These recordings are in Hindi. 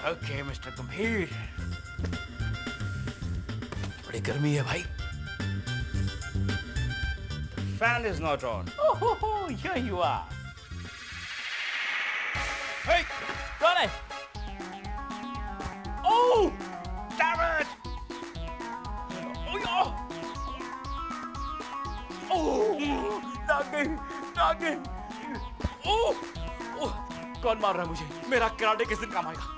ओके मिस्टर गंभीर, बड़ी गर्मी है भाई। Fan is not on. Oh here you are. Hey कौन है? Oh damn it. ओह नागिन। ओह कौन मार रहा है मुझे? मेरा कराटे किस दिन काम आएगा?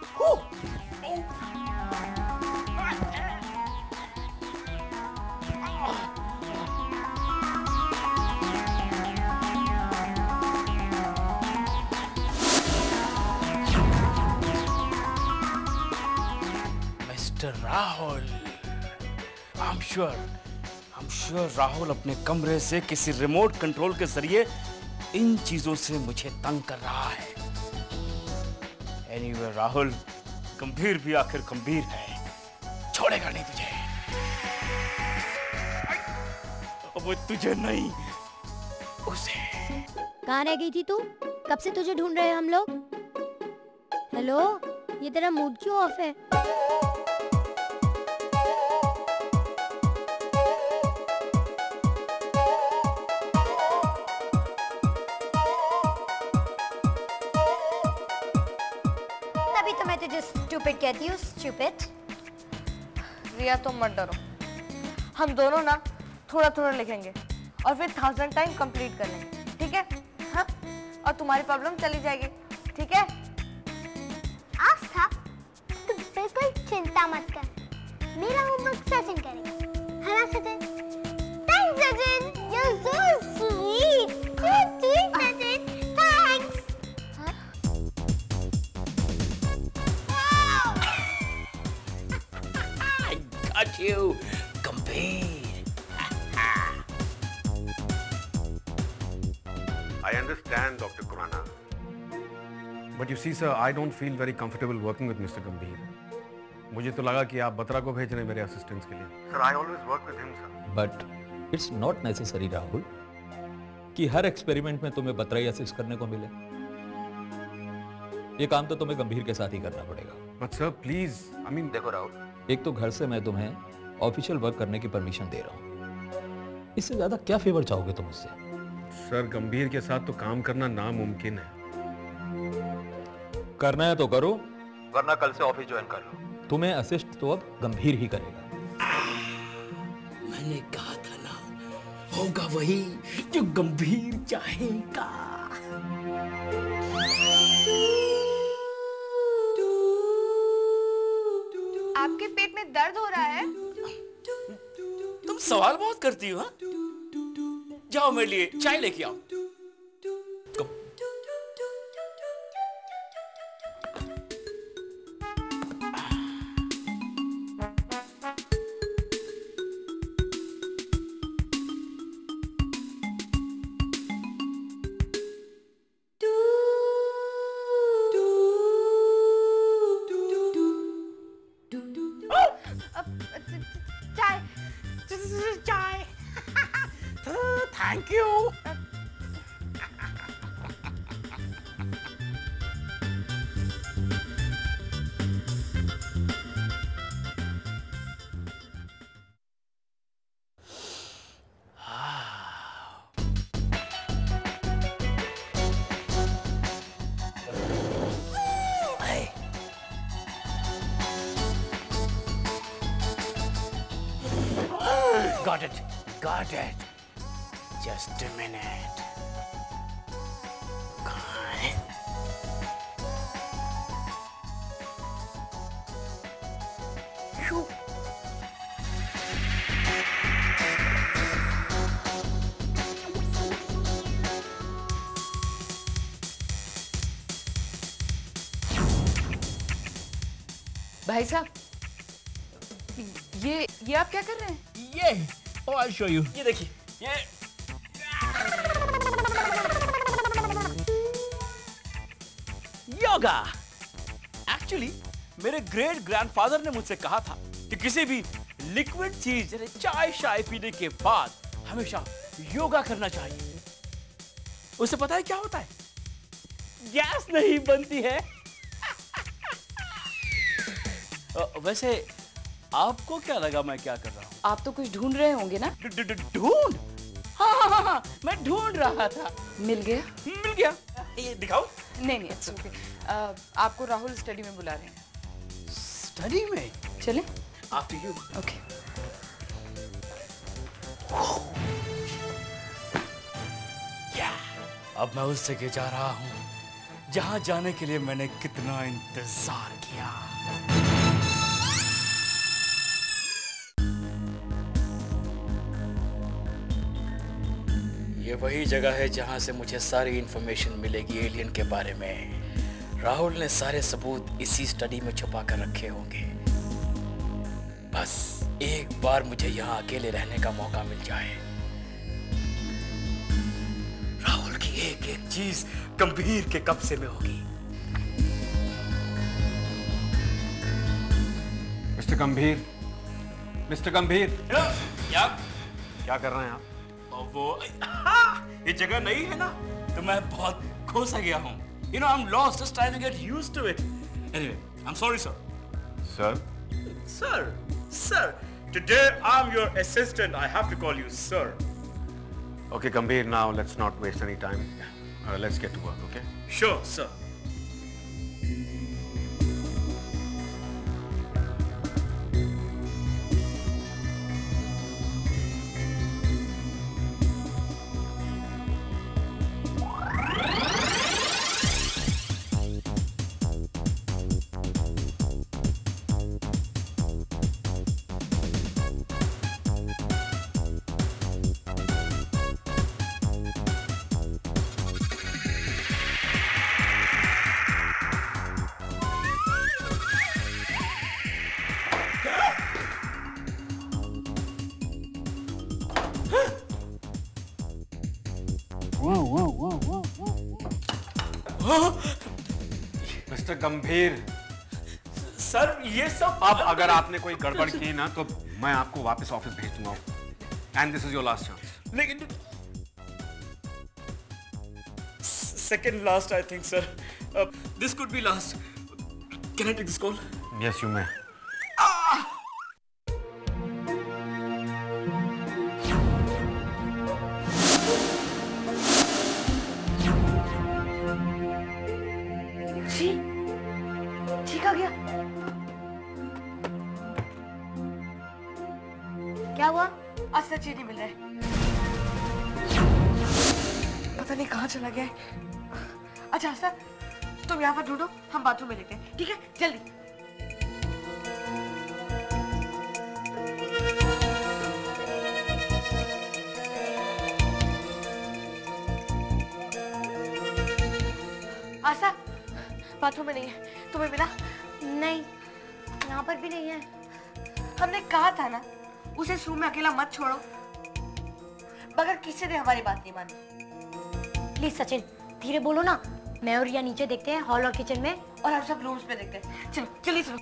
Mister Rahul, I'm sure Rahul अपने कमरे से किसी रिमोट कंट्रोल के जरिए इन चीजों से मुझे तंग कर रहा है। Anyway, राहुल, गंभीर भी आखिर गंभीर है, छोड़ेगा नहीं तुझे। वो तुझे नहीं, उसे। कहाँ रह गई थी तू? कब से तुझे ढूंढ रहे हैं हम लोग। हेलो, ये तेरा मूड क्यों ऑफ है? स्टूपिड कहती हूँ, स्टूपिड। रिया तुम मत डरो, हम दोनों ना थोड़ा थोड़ा लिखेंगे और फिर 1000 टाइम कंप्लीट कर लेंगे, ठीक है? हाँ, और तुम्हारी प्रॉब्लम चली जाएगी, ठीक है? आस्था, तू बिल्कुल चिंता मत कर, मेरा होमवर्क सचिन करेगा, है ना Sachin? Thanks Sachin, you are so sweet, so sweet Sachin, thanks. Got you, Gambhir. I understand, Dr. Khurana. But you see, sir, I don't feel very comfortable working with Mr. Gambhir. मुझे तो लगा कि आप बत्रा को भेज रहे हैं मेरे असिस्टेंट्स के लिए। Sir, I always work with him, sir. But it's not necessary, Rahul, कि हर एक्सपेरिमेंट में तुम्हें बत्रा ही असिस्ट करने को मिले। ये काम तो तुम्हें गंभीर के साथ ही करना पड़ेगा। But sir, please, I mean, देखो राहुल, एक तो घर से मैं तुम्हें ऑफिशियल वर्क करने की परमिशन दे रहा हूँ, इससे ज्यादा क्या फेवर चाहोगे तुम मुझसे? सर, गंभीर के साथ तो काम करना नामुमकिन है। करना है तो करो, वरना कल से ऑफिस ज्वाइन कर लो। तुम्हें असिस्ट तो अब गंभीर ही करेगा। मैंने कहा था ना, होगा वही जो गंभीर चाहेगा। आपके पेट में दर्द हो रहा है? तुम सवाल बहुत करती हो। हाँ, जाओ मेरे लिए चाय लेके आओ। चाय। Thank you. Got it. Just a minute. भाई साहब, ये आप क्या कर रहे हैं? ये I'll show you. ये देखिए, ये योगा। एक्चुअली मेरे ग्रेट ग्रैंडफादर ने मुझसे कहा था कि किसी भी लिक्विड चीज जैसे चाय शाय पीने के बाद हमेशा योगा करना चाहिए। उससे पता है क्या होता है? गैस नहीं बनती है। वैसे आपको क्या लगा मैं क्या कर रहा हूँ? आप तो कुछ ढूंढ रहे होंगे ना? ढूंढ? हाँ, मैं ढूंढ रहा था। मिल गया? मिल गया। ये दिखाओ। नहीं नहीं, अच्छा ओके। आपको राहुल स्टडी में बुला रहे हैं। स्टडी में? चलें? After you. ओके। अब मैं उस जगह जा रहा हूँ जहां जाने के लिए मैंने कितना इंतजार किया। ये वही जगह है जहां से मुझे सारी इंफॉर्मेशन मिलेगी एलियन के बारे में। राहुल ने सारे सबूत इसी स्टडी में छुपा कर रखे होंगे। बस एक बार मुझे यहाँ अकेले रहने का मौका मिल जाए। राहुल की एक एक चीज गंभीर के कब्जे में होगी। मिस्टर गंभीर, मिस्टर गंभीर, क्या कर रहे हैं आप? वो ये जगह नहीं है ना, तो मैं बहुत खो सा गया हूँ। You know, I'm lost, just trying to get used to it. Anyway, I'm sorry, sir. Sir? Sir, today I'm your assistant. I have to call you sir. Okay, Gambhir, now let's not waste any time. Let's get to work, okay? Sure, sir. Mister गंभीर, सर ये सब अब अगर आपने कोई गड़बड़ की ना तो मैं आपको वापस ऑफिस भेज दूंगा। And this is your last chance. लेकिन second last, I think, sir. This could be last. Can I take this call? Yes, you may. ठीक आ गया। क्या हुआ? आज तक चीनी मिल रहा है। पता नहीं कहाँ चला गया है। अच्छा आस्था, तुम यहाँ पर ढूंढो, हम बाथरूम में देखते हैं, ठीक है? जल्दी। आस्था, बाथरूम में नहीं है, तुम्हें मिला? नहीं, यहाँ पर भी नहीं है। हमने कहा था ना, उसे इस रूम में अकेला मत छोड़ो। मगर किसी ने हमारी बात नहीं मानी। प्लीज सचिन, धीरे बोलो ना। मैं और रिया नीचे देखते हैं, हॉल और किचन में, और हम सब रूम्स में देखते हैं। चलो चलिए चलो।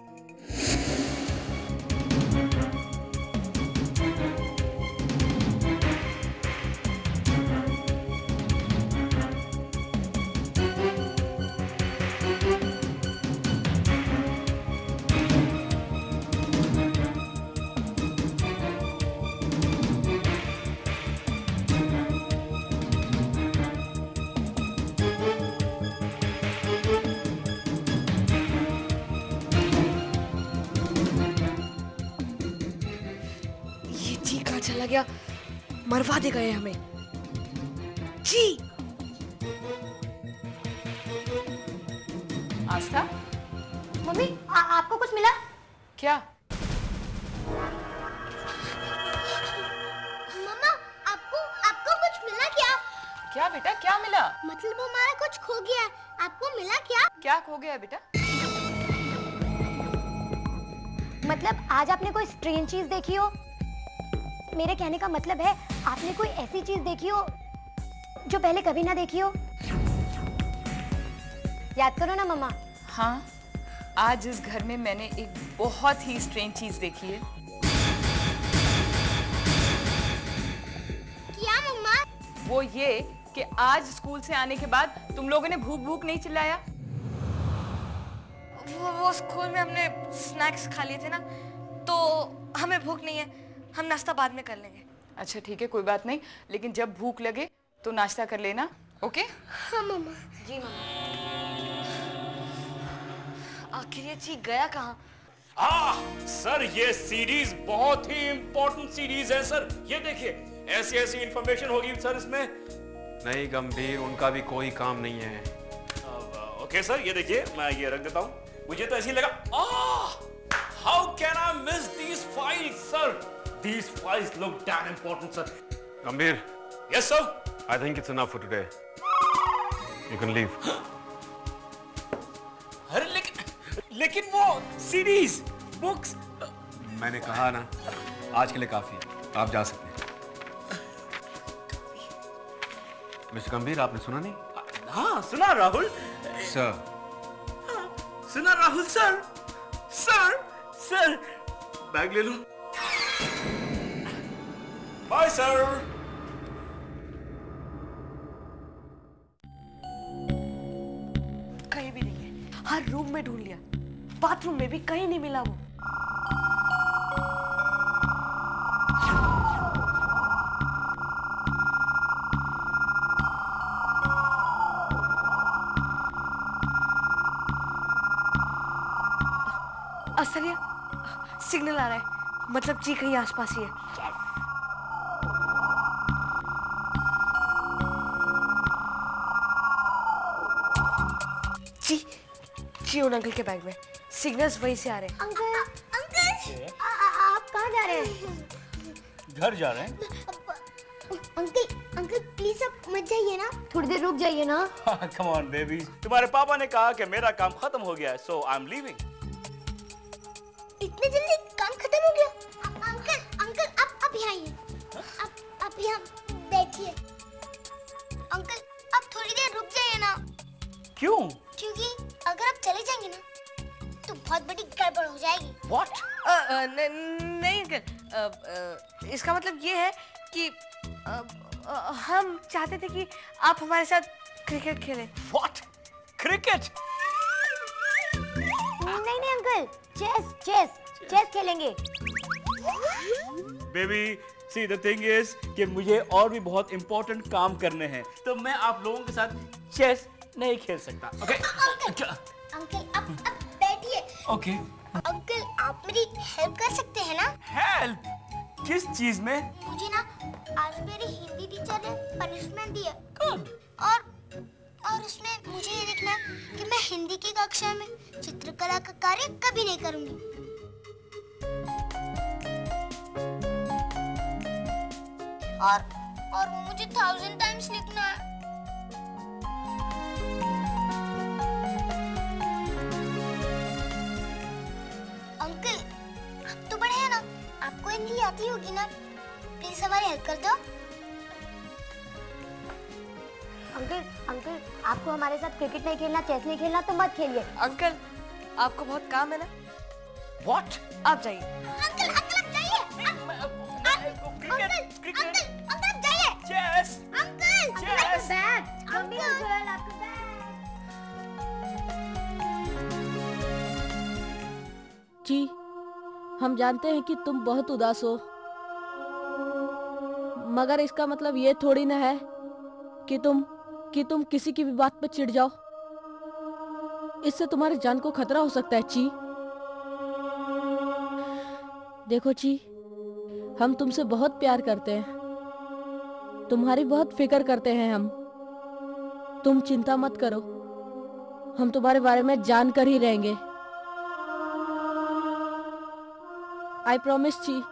चला गया, मरवा दे गए हमें। जी आस्था, मम्मी आपको कुछ मिला? क्या? मम्मा, आपको कुछ मिला क्या? क्या बेटा, क्या मिला? मतलब हमारा कुछ खो गया है, आपको मिला क्या? क्या खो गया बेटा? मतलब आज आपने कोई स्ट्रेंज चीज देखी हो? मेरे कहने का मतलब है आपने कोई ऐसी चीज देखी हो जो पहले कभी ना देखी हो। याद करो ना मम्मा। हाँ, आज इस घर में मैंने एक बहुत ही स्ट्रेंज चीज देखी है। क्या मम्मा? वो ये कि आज स्कूल से आने के बाद तुम लोगों ने भूख भूख नहीं चिल्लाया? वो स्कूल में हमने स्नैक्स खा लिए थे ना, तो हमें भूख नहीं है, हम नाश्ता बाद में कर लेंगे। अच्छा ठीक है, कोई बात नहीं, लेकिन जब भूख लगे तो नाश्ता कर लेना, ओके? हाँ मम्मा। जी मम्मा। आखिर ये चीज गया कहाँ? सर ये सीरीज बहुत ही इंपॉर्टेंट सीरीज है सर। ये देखिए ऐसी ऐसी इंफॉर्मेशन होगी सर इसमें। नहीं गंभीर, उनका भी कोई काम नहीं है। ओके सर, ये देखिए मैं ये रख देता हूँ। मुझे तो ऐसे ही लगा, how can I miss these files sir? These files look damn important sir. Gambhir, yes sir. I think it's enough for today. You can leave. अरे लेकिन वो सीरीज बुक्स। मैंने कहा ना, आज के लिए काफी है, आप जा सकते हैं। मिस्टर गंभीर, आपने सुना नहीं? हाँ सुना राहुल सर। सुना Rahul sir. Sir sir bag ले लूं? Bye sir. कहीं भी नहीं है, हर रूम में ढूंढ लिया, बाथरूम में भी कहीं नहीं मिला वो। असलिया सिग्नल आ रहा है, मतलब जी कहीं आसपास ही है। जी उन अंकल के बैग में सिग्नल्स वहीं से आ रहे हैं। अंकल आप कहाँ जा रहे हैं? घर जा रहे हैं। अंकल प्लीज आप मत जाइए ना, थोड़ी देर रुक जाइए ना। कम ऑन बेबी, तुम्हारे पापा ने कहा कि मेरा काम खत्म हो गया है, सो आई एम लीविंग। इतने जल्दी काम खत्म हो गया? अंकल आप यहाँ आइए, आप यहाँ बैठिए। अंकल आप थोड़ी देर रुक जाइए ना। क्यों? क्योंकि अगर आप चले जाएंगे ना तो बहुत बड़ी गड़बड़ हो जाएगी। What? नहीं अंकल, इसका मतलब ये है कि हम चाहते थे कि आप हमारे साथ क्रिकेट खेलें। What? क्रिकेट? नहीं अंकल, चेस खेलेंगे। Baby see the thing is कि मुझे और भी बहुत इंपॉर्टेंट काम करने हैं, तो मैं आप लोगों के साथ चेस नहीं खेल सकता। ओके अंकल आप बैठिए। ओके। अंकल आप मेरी हेल्प कर सकते हैं ना? हेल्प? किस चीज में? मुझे ना आज मेरी हिंदी टीचर ने पनिशमेंट दी है। गुड। और उसमें मुझे ये देखना है कि मैं हिंदी की कक्षा में चित्रकला का कार्य कभी नहीं करूंगी। और मुझे 1000 टाइम्स लिखना है। अंकल आप तो बड़े हैं ना, आपको हिंदी आती होगी ना, प्लीज हमारी हेल्प कर दो। अंकल आपको हमारे साथ क्रिकेट नहीं खेलना, चेस नहीं खेलना तो मत खेलिए। अंकल आपको बहुत काम है ना? What? आप जाइए। अंकल आप जाइए। क्रिकेट। अंकल आप जाइए। चेस। Uncle chess. अंकल आपका बैग। जी हम जानते हैं कि तुम बहुत उदास हो, मगर इसका मतलब ये थोड़ी ना है कि तुम किसी की भी बात पर चिढ़ जाओ। इससे तुम्हारी जान को खतरा हो सकता है ची। देखो ची, हम तुमसे बहुत प्यार करते हैं, तुम्हारी बहुत फिक्र करते हैं हम। तुम चिंता मत करो, हम तुम्हारे बारे में जान कर ही रहेंगे। आई प्रॉमिस ची,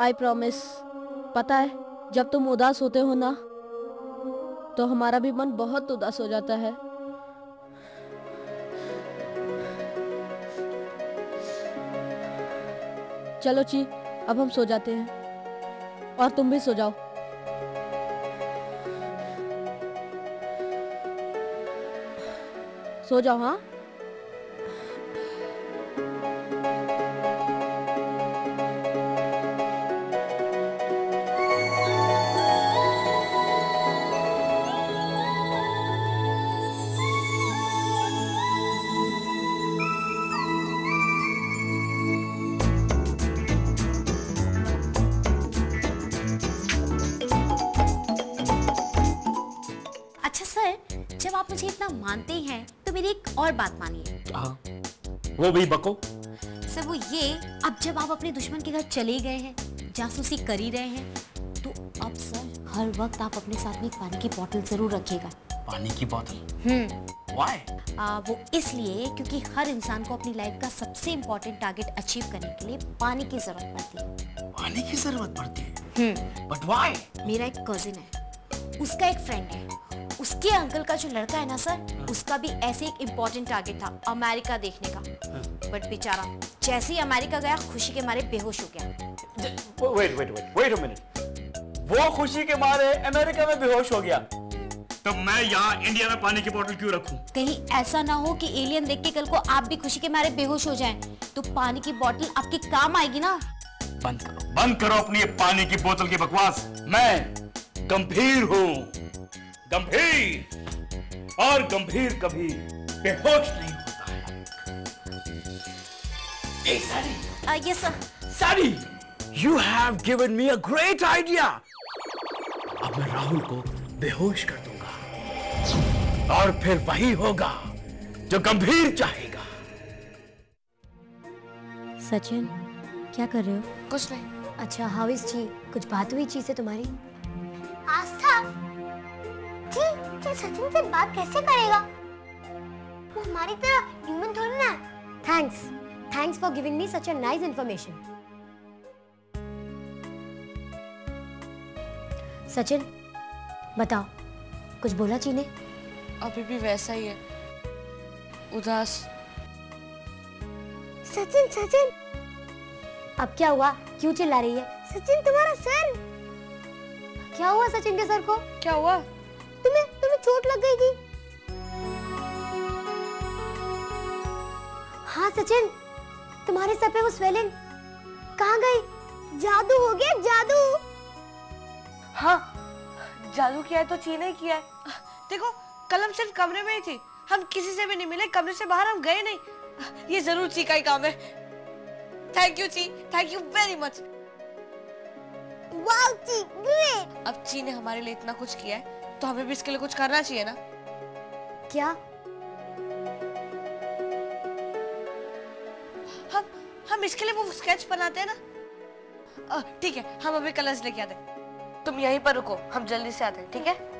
आई प्रॉमिस। पता है जब तुम उदास होते हो ना तो हमारा भी मन बहुत उदास हो जाता है। चलो ची, अब हम सो जाते हैं और तुम भी सो जाओ। सो जाओ हाँ। अच्छा सर, जब आप मुझे इतना मानते हैं तो मेरी एक और बात मानिए। हाँ, वो भी बको। सर वो ये, अब जब आप अपने दुश्मन के घर चले गए हैं, जासूसी कर ही रहे हैं, तो अब सर हर वक्त आप अपने साथ में एक पानी की बोतल जरूर रखिएगा। पानी की बोतल? Why? वो इसलिए क्योंकि हर इंसान को अपनी लाइफ का सबसे इम्पोर्टेंट टारगेट अचीव करने के लिए पानी की जरूरत पड़ती है। पानी की जरूरत पड़ती है? But why? मेरा एक कजिन है, उसका एक फ्रेंड है, उसके अंकल का जो लड़का है ना सर, उसका भी ऐसे एक इम्पोर्टेंट टारगेट था अमेरिका देखने का, बट बेचारा जैसे ही अमेरिका गया खुशी के मारे बेहोश हो गया। Wait a minute. वो खुशी के मारे अमेरिका में बेहोश हो गया, तो मैं यहाँ इंडिया में पानी की बोतल क्यों रखूं? कहीं ऐसा ना हो कि एलियन देख के कल को आप भी खुशी के मारे बेहोश हो जाएं, तो पानी की बोतल आपके काम आएगी ना। बंद करो अपनी ये पानी की बोतल की बकवास। मैं गंभीर हूँ, गंभीर, और गंभीर कभी बेहोश नहीं होता है। सारी, यस सर। सारी, you have given me a great idea. अब मैं राहुल को बेहोश कर दूंगा और फिर वही होगा जो गंभीर चाहेगा। सचिन, क्या कर रहे हो? कुछ नहीं। अच्छा, हाउ इज ची? कुछ बात हुई ची से तुम्हारी? आस्था, जी सचिन से बात कैसे करेगा? वो हमारी तरह ह्यूमन थोड़ी ना। Thanks for giving me such a nice information. Sachin, बताओ, कुछ बोला ची ने? अभी भी वैसा ही है, उदास। सचिन, अब क्या हुआ? क्यों चिल्ला रही है? सचिन तुम्हारा सर। क्या हुआ सचिन के सर को? क्या हुआ? तुम्हें चोट लग गई थी। हाँ सचिन, तुम्हारे सर पे वो स्वेलिंग कहाँ गई? जादू हो गया, जादू। हाँ, जादू किया है तो ची ने किया है। देखो, कल हम सिर्फ कमरे में ही थी, हम किसी से भी नहीं मिले, कमरे से बाहर हम गए नहीं। ये जरूर ची का ही काम है। थैंक यू ची, thank you very much. Wow ची, ग्रेट। अब ची ने हमारे लिए इतना कुछ किया है तो हमें भी इसके लिए कुछ करना चाहिए ना। क्या? हम इसके लिए वो स्केच बनाते हैं ना। ठीक है, हम अभी कलर्स लेके आते हैं, तुम यहीं पर रुको, हम जल्दी से आते हैं, ठीक है?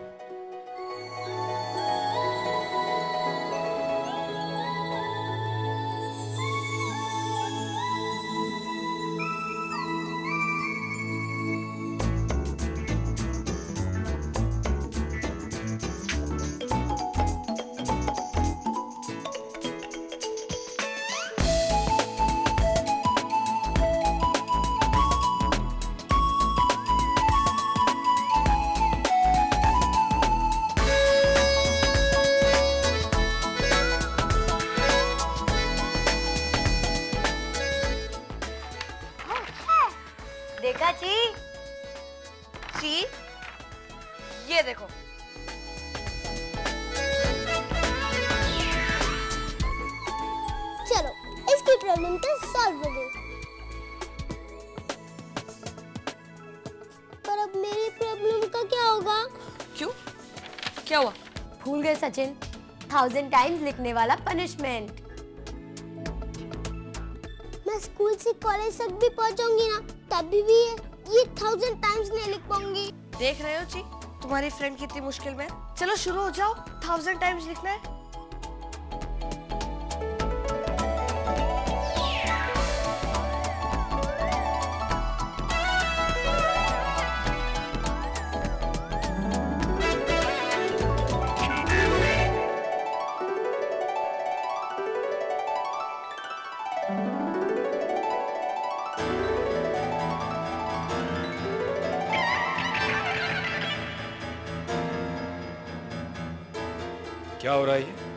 देखा ची? ची, ये देखो। चलो, इसकी प्रॉब्लम तो सॉल्व हो गई। पर अब मेरी प्रॉब्लम का क्या होगा? क्यों? क्या हुआ? भूल गए सचिन, 1000 टाइम्स लिखने वाला पनिशमेंट। मैं स्कूल से कॉलेज तक भी पहुंचूंगी ना, तभी भी ये 1000 टाइम्स नहीं लिख पाऊंगी। देख रहे हो ची, तुम्हारी फ्रेंड कितनी मुश्किल में। चलो शुरू हो जाओ, 1000 टाइम्स लिखना है। क्या हो रहा है ये?